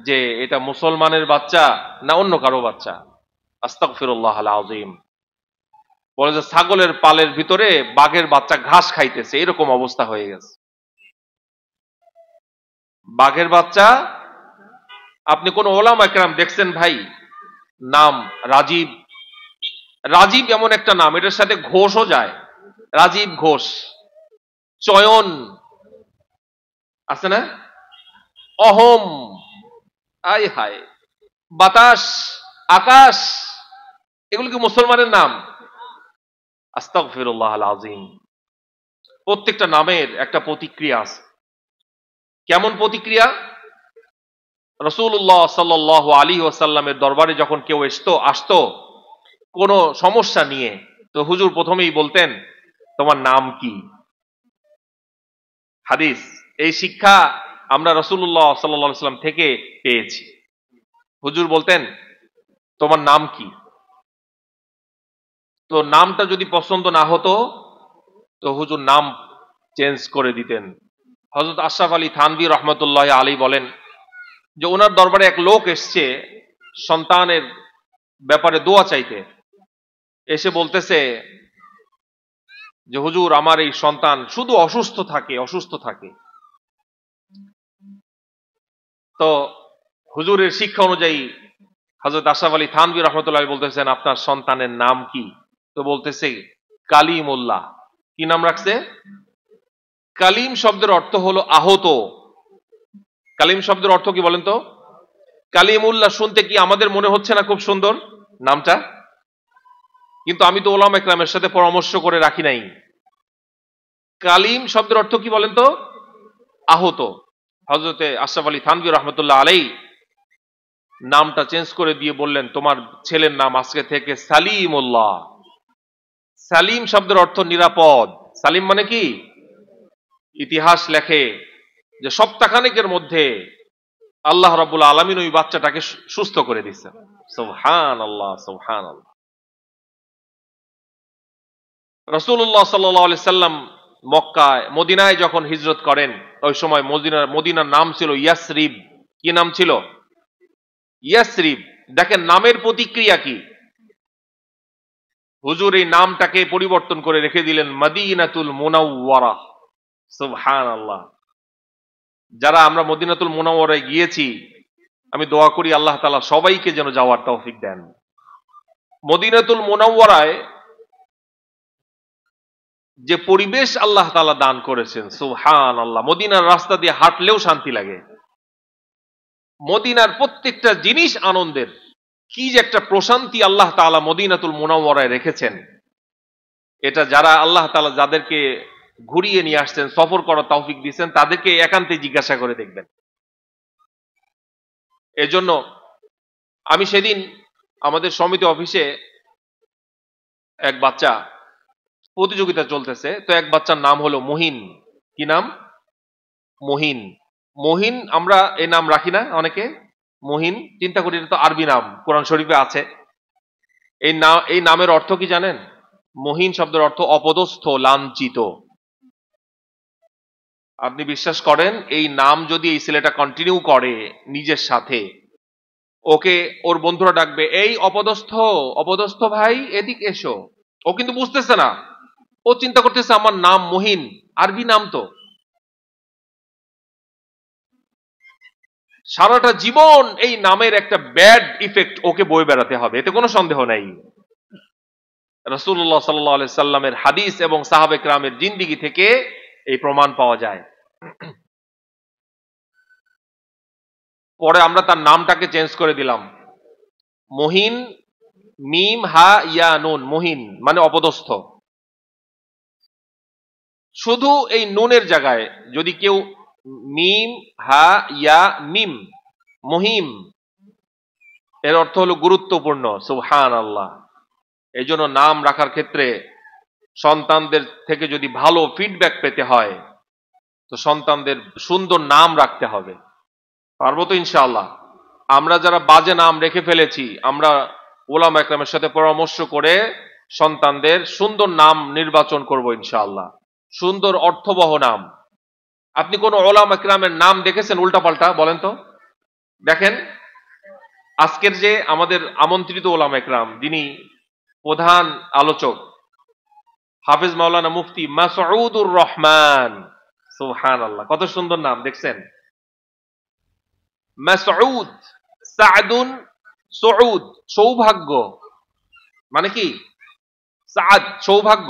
যে এটা মুসলমানের বাচ্চা না অন্য কারো বাচ্চা। আস্তাগফিরুল্লাহ আল আযীম। বলে যে ছাগলের পালের ভিতরে বাঘের বাচ্চা ঘাস খাইতেছে, এরকম অবস্থা হয়ে গেছে। বাঘের বাচ্চা, আপনি কোন ওলামা একরাম দেখছেন ভাই নাম রাজীব? রাজীব এমন একটা নাম, এটার সাথে ঘোষও যায়, রাজীব ঘোষ। চয়ন আছে না, অহম, আয় হায়, বাতাস, আকাশ, এগুলো কি মুসলমানের নাম? আস্তাগফিরুল্লাহ আল আযীম। প্রত্যেকটা নামের একটা প্রতিক্রিয়া আছে। কেমন প্রতিক্রিয়া? রাসূলুল্লাহ সাল্লাল্লাহু আলাইহি ওয়াসাল্লামের দরবারে যখন কেউ আসতো কোন সমস্যা নিয়ে, তো হুজুর প্রথমেই বলতেন তোমার নাম কি? হাদিস, এই শিক্ষা আমরা রাসূলুল্লাহ সাল্লাল্লাহু আলাইহি ওয়াসাল্লাম থেকে পেয়েছি। হুজুর বলতেন তোমার নাম কি? তো নামটা যদি পছন্দ না হতো তো হুজুর নাম চেঞ্জ করে দিতেন। হযরত আশরাফ আলী থানভী রহমতুল্লাহ আলী বলেন যে ওনার দরবারে এক লোক এসছে সন্তানের ব্যাপারে দোয়া চাইতে। এসে বলতেছে যে হুজুর আমার এই সন্তান শুধু অসুস্থ থাকে। তো হুজুরের শিক্ষা অনুযায়ী হযরত আশরাফ আলী থানভী রহমতুল্লাহ বলতেছেন আপনার সন্তানের নাম কি? তো বলতেছে কালিমুল্লাহ। কি নাম রাখছে? কালিম শব্দের অর্থ হলো আহত। কালিম শব্দের অর্থ কি বলেন তো? কালিমুল্লাহ শুনতে কি আমাদের মনে হচ্ছে না খুব সুন্দর নামটা? কিন্তু আমি তো ওলামা ইকরামের সাথে পরামর্শ করে রাখি নাই। কালিম শব্দের অর্থ কি বলেন তো? আহত। হযরতে আশরাফ আলী থানভী রহমতুল্লাহ আলাইহি নামটা চেঞ্জ করে দিয়ে বললেন তোমার ছেলের নাম আজকে থেকে সালিমুল্লাহ। সালিম শব্দের অর্থ নিরাপদ। সালিম মানে কি? ইতিহাস লেখে যে সপ্তাহখানেকের মধ্যে আল্লাহ রাব্বুল আলামিন ওই বাচ্চাটাকে সুস্থ করে দিয়েছে। সুবহানাল্লাহ, সুবহানাল্লাহ। রাসূলুল্লাহ সাল্লাল্লাহু আলাইহি সাল্লাম মক্কায় মদিনায় যখন হিজরত করেন ওই সময় মদিনার নাম ছিল ইয়াসরিব। কি নাম ছিল? ইয়াসরিব। দেখেন নামের প্রতিক্রিয়া কি। হুজুর এই নামটাকে পরিবর্তন করে রেখে দিলেন মদিনাতুল মুনাওয়ারা। সুবহানাল্লাহ। যারা আমরা মদিনাতুল মুনাওয়ারায় গিয়েছি আমি দোয়া করি আল্লাহ তাআলা সবাইকে যেন যাওয়ার তৌফিক দেন। মদিনাতুল মুনাওয়ারায় যে পরিবেশ আল্লাহ তাআলা দান করেছেন, সুবহানাল্লাহ। মদিনার রাস্তা দিয়ে হাঁটলেও শান্তি লাগে। মদিনার প্রত্যেকটা জিনিস আনন্দের। কি যে একটা প্রশান্তি আল্লাহ তাআলা মদিনাতুল মুনাওয়ারায় রেখেছেন, এটা যারা আল্লাহ তাআলা যাদেরকে ঘুরিয়ে নিয়ে আসছেন, সফর করার তৌফিক দিয়েছেন, তাদেরকে একান্তে জিজ্ঞাসা করে দেখবেন। এজন্য আমি সেদিন আমাদের সমিতি অফিসে এক বাচ্চা প্রতিযোগিতা চলতেছে, তো এক বাচ্চার নাম হলো মহিন। কি নাম? মহিন। মহিন আমরা এই নাম রাখি না অনেকে? মহিন, চিন্তা করি এটা তো আরবি নাম, কোরআন শরীফে আছে। এই নামের অর্থ কি জানেন? মহিন শব্দের অর্থ অপদস্থ, লাঞ্ছিত। আপনি বিশ্বাস করেন এই নাম যদি এই ছেলেটা কন্টিনিউ করে নিজের সাথে, ওকে ওর বন্ধুরা ডাকবে এই অপদস্থ ভাই এদিক এসো। ও কিন্তু বুঝতেছে না, ও চিন্তা করতেছে আমার নাম মহিন, আরবি নাম তো। সারাটা জীবন এই নামের একটা ব্যাড ইফেক্ট ওকে বয়ে বেড়াতে হবে, এতে কোনো সন্দেহ নাই। রাসূলুল্লাহ সাল্লাল্লাহু আলাইহি সাল্লামের হাদিস এবং সাহাবে কেরামের জিন্দেগি থেকে এই প্রমাণ পাওয়া যায়। পরে আমরা তার নামটাকে চেঞ্জ করে দিলাম মহিন, মিম হা ইয়া নুন। মহিন মানে অপদস্থ। শুধু এই নুনের জায়গায় যদি কেউ মিম হা ইয়া মিম, মহিম, এর অর্থ হলো গুরুত্বপূর্ণ। সুবহানাল্লাহ। এই জন্য নাম রাখার ক্ষেত্রে সন্তানদের থেকে যদি ভালো ফিডব্যাক পেতে হয় তো সন্তানদের সুন্দর নাম রাখতে হবে। পারবো তো ইনশাআল্লাহ? আমরা যারা বাজে নাম রেখে ফেলেছি, আমরা ওলামা ইকরামের সাথে পরামর্শ করে সন্তানদের সুন্দর নাম নির্বাচন করব ইনশাআল্লাহ। সুন্দর অর্থবহ নাম। আপনি কোন ওলামা ইকরামের নাম দেখেছেন উল্টাপাল্টা? বলেন তো, দেখেন। আজকের যে আমাদের আমন্ত্রিত ওলামা ইকরাম, যিনি প্রধান আলোচক, হাফেজ মাওলানা মুফতি মাসউদুর রহমান, সুবহানাল্লাহ, কত সুন্দর নাম দেখছেন। মাসউদ, সাদুন, সউদ, সৌভাগ্য, মানে কি? সাদ, সৌভাগ্য।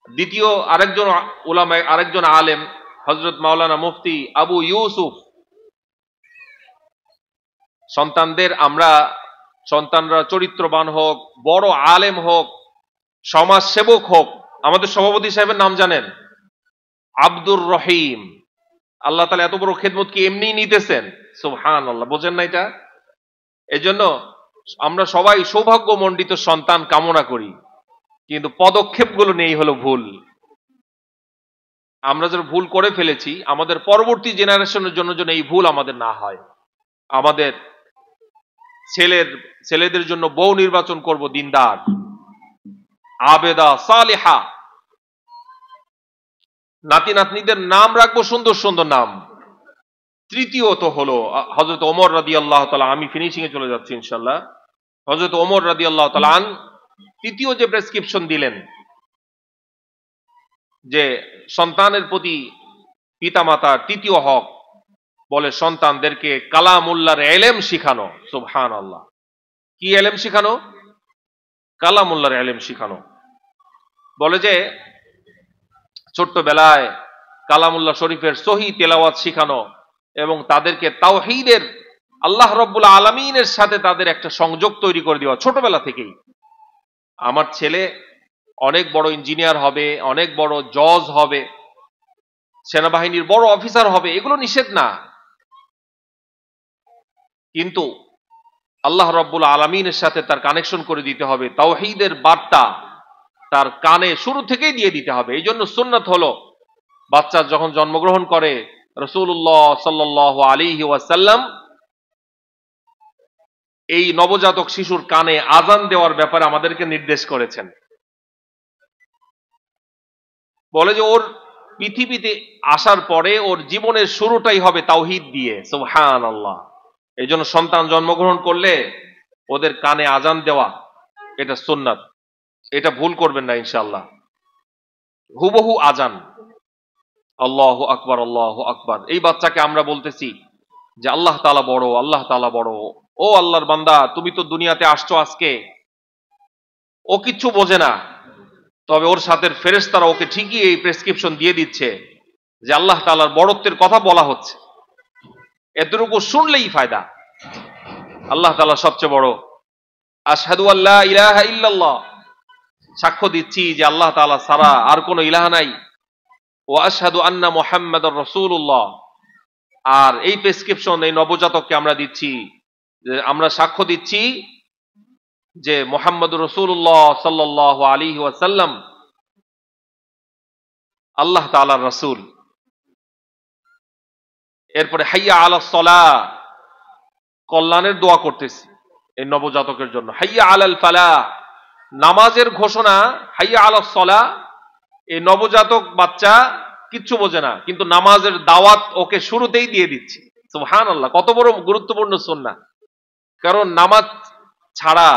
দ্বিতীয় আরেকজন উলামা, আরেকজন আলেম হযরত মাওলানা মুফতি আবু ইউসুফ। সন্তানরা চরিত্রবান হোক, বড় আলেম হোক, সমাজ সেবক হোক। আমাদের সভাপতি সাহেবের নাম জানেন? আব্দুর রহিম। আল্লাহ তাআলা এত বড় খেদমত কি এমনি নিতেছেন? সুবহানাল্লাহ, বোঝেন না এটা? এজন্য আমরা সবাই সৌভাগ্যমণ্ডিত সন্তান কামনা করি, কিন্তু পদক্ষেপগুলো নেই হলো ভুল। আমরা যারা ভুল করে ফেলেছি, আমাদের পরবর্তী জেনারেশনের জন্য যেন এই ভুল আমাদের না হয়। আমাদের ছেলেদের জন্য বউ নির্বাচন করব দিনদার, আবেদা, সালেহা। নাতি নাতনিদের নাম রাখবো সুন্দর সুন্দর নাম। তৃতীয়ত হলো হযরত ওমর রাদিয়াল্লাহু তাআলা, আমি ফিনিশিং এ চলে যাচ্ছি ইনশাআল্লাহ। হযরত ওমর রাদিয়াল্লাহু তাআলা তৃতীয় যে প্রেসক্রিপশন দিলেন, যে সন্তানের প্রতি পিতামাতার তৃতীয় হক, বলে সন্তানদেরকে কালামুল্লাহর ইলম শিখানো। সুবহানাল্লাহ, কি ইলম শিখানো? কালামুল্লাহর ইলম শিখানো। বলে যে ছোট্টবেলায় কালামুল্লাহ শরীফের সহি তেলাওয়াত শিখানো এবং তাদেরকে তাওহীদের, আল্লাহ রাব্বুল আলামিনের সাথে তাদের একটা সংযোগ তৈরি করে দেওয়া ছোটবেলা থেকেই। আমার ছেলে অনেক বড় ইঞ্জিনিয়ার হবে, অনেক বড় জজ হবে, সেনাবাহিনীর বড় অফিসার হবে, এগুলো নিষেধ না, কিন্তু আল্লাহ রাব্বুল আলামিনের সাথে তার কানেকশন করে দিতে হবে। তাওহীদের বার্তা তার কানে শুরু থেকেই দিয়ে দিতে হবে। এই জন্য সুন্নাত হলো, বাচ্চা যখন জন্মগ্রহণ করে রাসূলুল্লাহ সাল্লাল্লাহু আলাইহি ওয়াসাল্লাম এই নবজাতক শিশুর কানে আযান দেওয়ার ব্যাপারে আমাদেরকে নির্দেশ করেছেন। বলে যে ওর পৃথিবীতে আসার পরে ওর জীবনের শুরুটাই হবে তাওহীদ দিয়ে। সুবহানাল্লাহ। এই জন্য সন্তান জন্মগ্রহণ করলে ওদের কানে আযান দেওয়া, এটা সুন্নাত। এটা ভুল করবেন না ইনশাআল্লাহ। হুবহু আযান, আল্লাহু আকবার, আল্লাহু আকবার। এই বাচ্চাকে আমরা বলতেছি যে আল্লাহ তাআলা বড়, আল্লাহ তাআলা বড়। ও আল্লাহর বান্দা, তুমি তো দুনিয়াতে আসছো আজকে, ও কিচ্ছু বোঝে না, তবে ওর সাথে ফেরেশতারা ওকে ঠিকই এই প্রেসক্রিপশন দিয়ে দিচ্ছে যে আল্লাহ তাআলার বড়ত্বের কথা বলা হচ্ছে। এতটুকু শুনলেই ফায়দা। আল্লাহ তাআলা সবচেয়ে বড়। আশহাদু আল্লা ইলাহা ইল্লাল্লাহ, সাক্ষ্য দিচ্ছি যে আল্লাহ তাআলা ছাড়া আর কোনো ইলাহ নাই। ওয়া আশহাদু আন্না মুহাম্মাদুর রাসূলুল্লাহ। আর এই প্রেসক্রিপশন এই নবজাতককে আমরা দিচ্ছি, যে আমরা সাক্ষ্য দিচ্ছি যে মুহাম্মদুর রাসূলুল্লাহ সাল্লাল্লাহু আলাইহি ওয়াসাল্লাম আল্লাহ তাআলার রাসূল। এরপরে হাইয়া আলাস সালাহ, কল্যাণের দোয়া করতেছি এই নবজাতকের জন্য। হাইয়া আলাল ফালাহ, নামাজের ঘোষণা। হাইয়া আলাস সালাহ, এই নবজাতক বাচ্চা কিচ্ছু বোঝে না, কিন্তু নামাজের দাওয়াত ওকে শুরুতেই দিয়ে দিচ্ছি। সুবহানাল্লাহ, কত বড় গুরুত্বপূর্ণ সুন্নাহ। কারণ নামাজ ছাড়া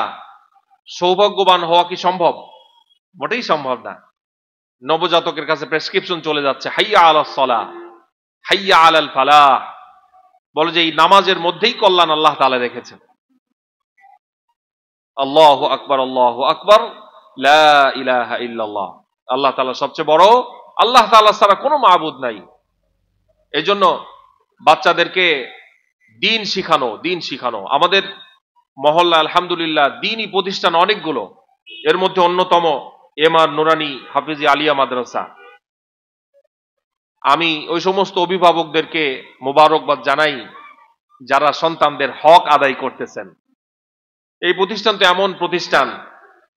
সৌভাগ্যবান হওয়া কি সম্ভব? মোটেই সম্ভব না। নবজাতকের কাছে প্রেসক্রিপশন চলে যাচ্ছে, হাইয়া আলাস সালাহ, হাইয়া আলাল ফালাহ। বলে যে এই নামাজের মধ্যেই কল্যাণ আল্লাহ তাআলা রেখেছেন। আল্লাহু আকবার, আল্লাহু আকবার, লা ইলাহা ইল্লাল্লাহ। আল্লাহ তাআলা সবচেয়ে বড়, আল্লাহ তাআলা ছাড়া কোনো মাবুদ নাই। এজন্য বাচ্চাদেরকে দ্বীন শিখানো, দ্বীন শিখানো। আমাদের মহল্লা আলহামদুলিল্লাহ দ্বীনি প্রতিষ্ঠান অনেকগুলো, এর মধ্যে অন্যতম এমআর নুরানী হাফিজি আলিয়া মাদ্রাসা। আমি ওই সমস্ত অভিভাবকদেরকে মোবারকবাদ জানাই যারা সন্তানদের হক আদায় করতেছেন। এই প্রতিষ্ঠান তো এমন প্রতিষ্ঠান,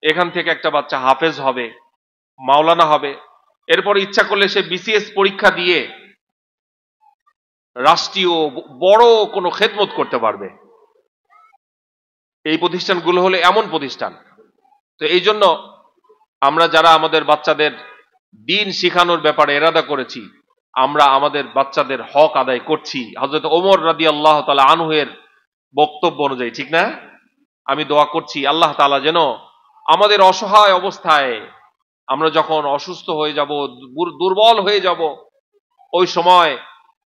এখান থেকে একটা বাচ্চা হাফেজ হবে, মাওলানা হবে, এরপর ইচ্ছা করলে সে বিসিএস পরীক্ষা দিয়ে রাষ্ট্রীয় বড় কোনো খেদমত করতে পারবে। এই প্রতিষ্ঠানগুলো হলো এমন প্রতিষ্ঠান। তো এই জন্য আমরা যারা আমাদের বাচ্চাদের দিন শিখানোর ব্যাপারে এরাদা করেছি, আমরা আমাদের বাচ্চাদের হক আদায় করছি হযরত ওমর রাদিয়াল্লাহু তাআলা আনহু এর বক্তব্য অনুযায়ী, ঠিক না? আমি দোয়া করছি আল্লাহ তাআলা যেন আমাদের অসহায় অবস্থায়, আমরা যখন অসুস্থ হয়ে যাব, দুর্বল হয়ে যাব, ওই সময়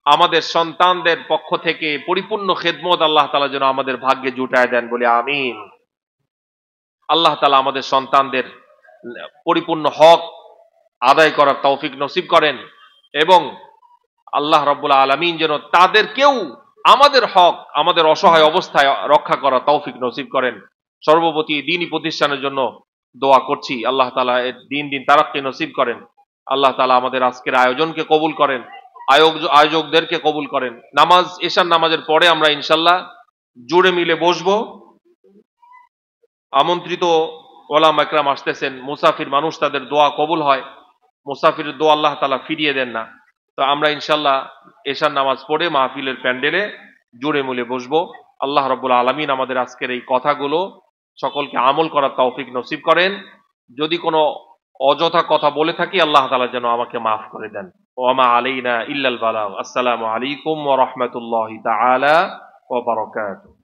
আমাদের সন্তানদের পক্ষ থেকে পরিপূর্ণ খেদমত আল্লাহ তাআলা যেন আমাদের ভাগ্যে জুটায় দেন, বলে আমিন। আল্লাহ তাআলা আমাদের সন্তানদের পরিপূর্ণ হক আদায় করার তৌফিক নসিব করেন, এবং আল্লাহ রাব্বুল আলামিন যেন তাদেরকেও আমাদের হক, আমাদের অসহায় অবস্থায় রক্ষা করার তৌফিক নসিব করেন। সর্বপ্রতি দ্বীনি প্রতিষ্ঠানের জন্য দোয়া করছি, আল্লাহ তাআলা এর দিন দিন তারাক্কি নসিব করেন। আল্লাহ তাআলা আমাদের আজকের আয়োজনকে কবুল করেন, আয়োজকদেরকে কবুল করেন। নামাজ, এশার নামাজের পরে আমরা ইনশাল্লাহ জুড়ে মিলে বসবো। আমন্ত্রিত ওলামা একরাম আসতেছেন। মুসাফির মানুষ, তাদের দোয়া কবুল হয়, মুসাফিরের দোয়া আল্লাহ তাআলা ফিরিয়ে দেন না। তো আমরা ইনশাল্লাহ এশার নামাজ পড়ে মাহফিলের প্যান্ডেলে জুড়ে মিলে বসবো। আল্লাহ রাব্বুল আলামিন আমাদের আজকের এই কথাগুলো সকলকে আমল করার তৌফিক নসিব করেন। যদি কোনো অযথা কথা বলে থাকি, আল্লাহ তাআলা যেন আমাকে মাফ করে দেন। ওয়া মা আলাইনা ইল্লাল বালাগ। আসসালামু আলাইকুম ওয়া রাহমাতুল্লাহি তাআলা ওয়া বারাকাতুহু।